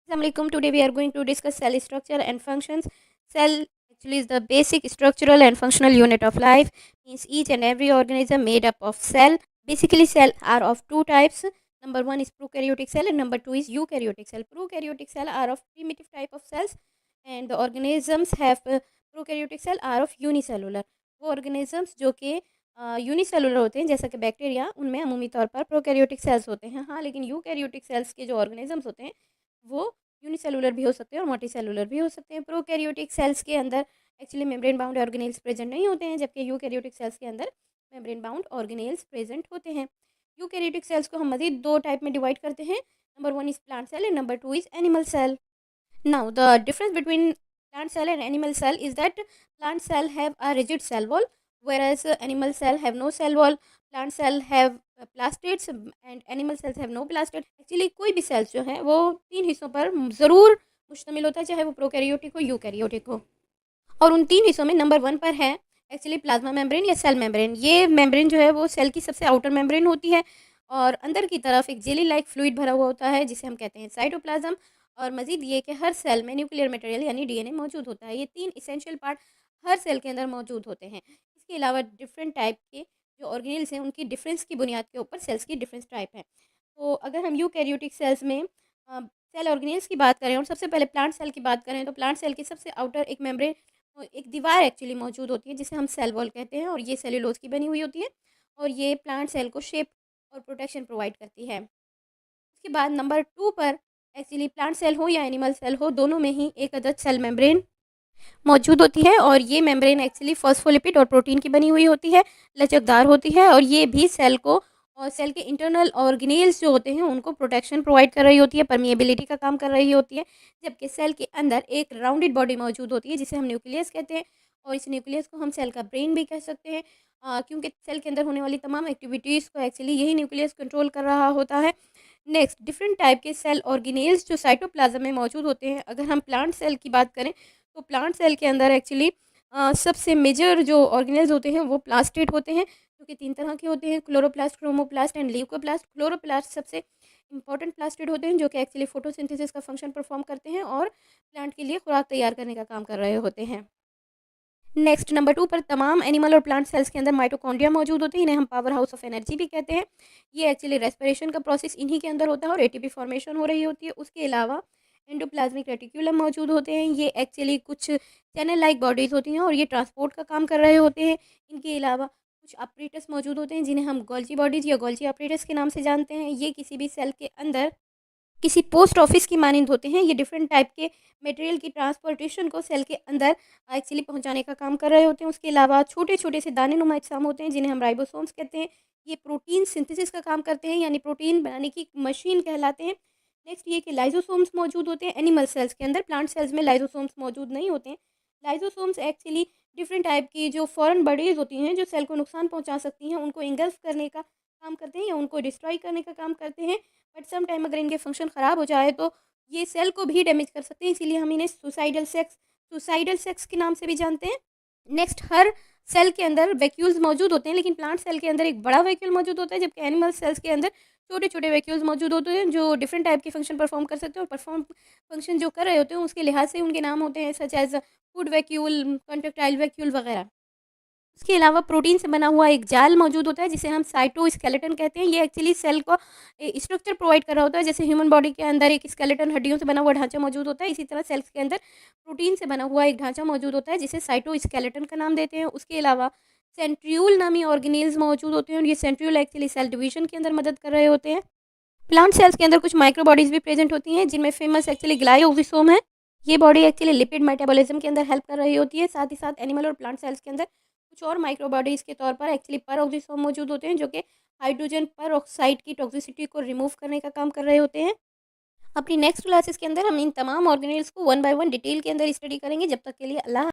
Assalamualaikum. Today we are going to discuss cell structure and functions. Cell actually is the basic structural and functional unit of life. Means each and every organism made up of cell. Basically, cell are of two types. Number one is prokaryotic cell and number two is eukaryotic cell. Prokaryotic cell are of primitive type of cells, and the organisms have prokaryotic cell are of unicellular. वो organisms जो कि unicellular होते हैं जैसा कि bacteria, उनमें अमूमी तौर पर प्रोकैरियोटिक सेल्स होते हैं। हाँ, लेकिन यूकैरियोटिक सेल्स के जो ऑर्गेनिजम्स होते हैं वो यूनिसेलुलर भी हो सकते हैं और मल्टीसेलुलर भी हो सकते हैं। प्रोकैरियोटिक सेल्स के अंदर actually membrane bound organelles present नहीं होते हैं, जबकि यूकैरियोटिक सेल्स के अंदर मेम्ब्रेन बाउंड ऑर्गेनेल्स प्रेजेंट होते हैं। यूकैरियोटिक सेल्स को हम मजीद दो टाइप में डिवाइड करते हैं। Number one is plant cell and number two is animal cell. Now, the difference between plant cell and animal cell is that plant cell have a rigid cell wall, whereas animal cell have no cell wall. Plant cell have plastids and animal cells have no plastid. Actually, कोई भी cells जो है वो तीन हिस्सों पर ज़रूर मुश्तमिल होता है, चाहे वो प्रोकैरियोटिक हो यूकैरियोटिक हो। और उन तीन हिस्सों में नंबर वन पर है एक्चुअली प्लाज्मा मेम्ब्रेन या सेल मेम्ब्रेन। ये मेम्ब्रेन जो है वो सेल की सबसे आउटर मेम्ब्रेन होती है और अंदर की तरफ एक जेली लाइक फ्लूइड भरा हुआ होता है जिसे हम कहते हैं साइटोप्लाज्म। और मज़ीद ये कि हर सेल में न्यूक्लियर मटेरियल यानी डीएनए मौजूद होता है। ये तीन इसेंशियल पार्ट हर सेल के अंदर मौजूद होते हैं। इसके अलावा डिफरेंट टाइप के जो ऑर्गेनेल्स हैं उनकी डिफरेंस की बुनियाद के ऊपर सेल्स की डिफरेंस टाइप है। तो अगर हम यूकैरियोटिक सेल्स में सेल ऑर्गेनेल्स की बात करें और सबसे पहले प्लांट सेल की बात करें, तो प्लांट सेल की सबसे आउटर एक मेम्ब्रेन, एक दीवार एक्चुअली मौजूद होती है जिसे हम सेल वॉल कहते हैं और ये सेल्यूलोज की बनी हुई होती है और ये प्लांट सेल को शेप और प्रोटेक्शन प्रोवाइड करती है। उसके बाद नंबर टू पर एक्चुअली प्लांट सेल हो या एनिमल सेल हो, दोनों में ही एक अदद सेल मेम्ब्रेन मौजूद होती है और ये मेम्ब्रेन एक्चुअली फॉस्फोलिपिड और प्रोटीन की बनी हुई होती है, लचकदार होती है और ये भी सेल को और सेल के इंटरनल ऑर्गेनेल्स जो होते हैं उनको प्रोटेक्शन प्रोवाइड कर रही होती है, परमिएबिलिटी का काम कर रही होती है। जबकि सेल के अंदर एक राउंडेड बॉडी मौजूद होती है जिसे हम न्यूक्लियस कहते हैं और इस न्यूक्लियस को हम सेल का ब्रेन भी कह सकते हैं, क्योंकि सेल के अंदर होने वाली तमाम एक्टिविटीज़ को एक्चुअली यही न्यूक्लियस कंट्रोल कर रहा होता है। नेक्स्ट, डिफरेंट टाइप के सेल ऑर्गेनेल्स जो साइटोप्लाज्म में मौजूद होते हैं। अगर हम प्लांट सेल की बात करें तो प्लांट सेल के अंदर एक्चुअली सबसे मेजर जो ऑर्गेनेल्स होते हैं वो प्लास्टिड होते हैं, जो कि तीन तरह के होते हैं, chloroplast, chromoplast and leucoplast. Chloroplast सबसे इंपॉर्टेंट प्लास्टिड होते हैं जो कि एक्चुअली फोटोसिंथेसिस का फंक्शन परफॉर्म करते हैं और प्लांट के लिए खुराक तैयार करने का काम कर रहे होते हैं। नेक्स्ट, नंबर टू पर तमाम एनिमल और प्लांट सेल्स के अंदर माइटोकॉन्ड्रिया मौजूद होते हैं, इन्हें हम पावर हाउस ऑफ एनर्जी भी कहते हैं। ये एक्चुअली रेस्पिरेशन का प्रोसेस इन्हीं के अंदर होता है और एटीपी फॉर्मेशन हो रही होती है। उसके अलावा एंडोप्लाज्मिक रेटिक्यूलम मौजूद होते हैं, ये एक्चुअली कुछ चैनल लाइक बॉडीज़ होती हैं और ये ट्रांसपोर्ट का काम कर रहे होते हैं। इनके अलावा कुछ ऑपरेटर्स मौजूद होते हैं जिन्हें हम गोल्जी बॉडीज़ या गोल्जी ऑपरेटर्स के नाम से जानते हैं। ये किसी भी सेल के अंदर किसी पोस्ट ऑफिस की मानंद होते हैं। ये डिफरेंट टाइप के मटेरियल की ट्रांसपोर्टेशन को सेल के अंदर एक्चुअली पहुंचाने का काम कर रहे होते हैं। उसके अलावा छोटे छोटे से दाने नुमा अजसाम होते हैं जिन्हें हम राइबोसोम्स कहते हैं। ये प्रोटीन सिंथेसिस का काम करते हैं यानी प्रोटीन बनाने की मशीन कहलाते हैं। नेक्स्ट, ये कि लाइजोसोम्स मौजूद होते हैं एनिमल सेल्स के अंदर। प्लांट सेल्स में लाइजोसोम्स मौजूद नहीं होते हैं। लाइजोसोम्स एक्चुअली डिफरेंट टाइप की जो फॉरेन बॉडीज़ होती हैं जो सेल को नुकसान पहुंचा सकती हैं उनको इंगल्फ करने का काम करते हैं या उनको डिस्ट्रॉय करने का काम करते हैं। बट सम टाइम अगर इनके फंक्शन ख़राब हो जाए तो ये सेल को भी डैमेज कर सकते हैं, इसीलिए हम इन्हें सुसाइडल सेक्स के नाम से भी जानते हैं। नेक्स्ट, हर सेल के अंदर वैक्यूल्स मौजूद होते हैं, लेकिन प्लांट सेल के अंदर एक बड़ा वैक्यूल मौजूद होता है, जबकि एनिमल सेल्स के अंदर छोटे छोटे वैक्यूल्स मौजूद होते हैं जो डिफरेंट टाइप के फंक्शन परफॉर्म कर सकते हैं और परफॉर्म फंक्शन जो कर रहे होते हैं उसके लिहाज से उनके नाम होते हैं, such as food vacuole, contractile vacuole वगैरह। इसके अलावा प्रोटीन से बना हुआ एक जाल मौजूद होता है जिसे हम साइटोस्केलेटन कहते हैं। ये एक्चुअली सेल को स्ट्रक्चर प्रोवाइड कर रहा होता है। जैसे ह्यूमन बॉडी के अंदर एक स्केलेटन हड्डियों से बना हुआ ढांचा मौजूद होता है, इसी तरह सेल्स के अंदर प्रोटीन से बना हुआ एक ढांचा मौजूद होता है जिसे साइटोस्केलेटन का नाम देते हैं। उसके अलावा सेंट्रियूल नामी ऑर्गेनेल्स मौजूद होते हैं और ये सेंट्रियूल एक्चुअली सेल डिवीजन के अंदर मदद कर रहे होते हैं। प्लांट सेल्स के अंदर कुछ माइक्रोबॉडीज भी प्रेजेंट होती हैं जिनमें फेमस एक्चुअली ग्लाइओक्सिसोम है। ये बॉडी एक्चुअली लिपिड मेटाबॉलिज्म के अंदर हेल्प कर रही होती है। साथ ही साथ एनिमल और प्लांट सेल्स के अंदर कुछ और माइक्रोबॉडीज के तौर पर एक्चुअली परऑक्सिसोम मौजूद होते हैं जो कि हाइड्रोजन पर ऑक्साइड की टॉक्सिसिटी को रिमूव करने का काम कर रहे होते हैं। अपनी नेक्स्ट क्लासेस के अंदर हम इन तमाम ऑर्गेनेल्स को वन बाय वन डिटेल के अंदर स्टडी करेंगे। जब तक के लिए अल्लाह।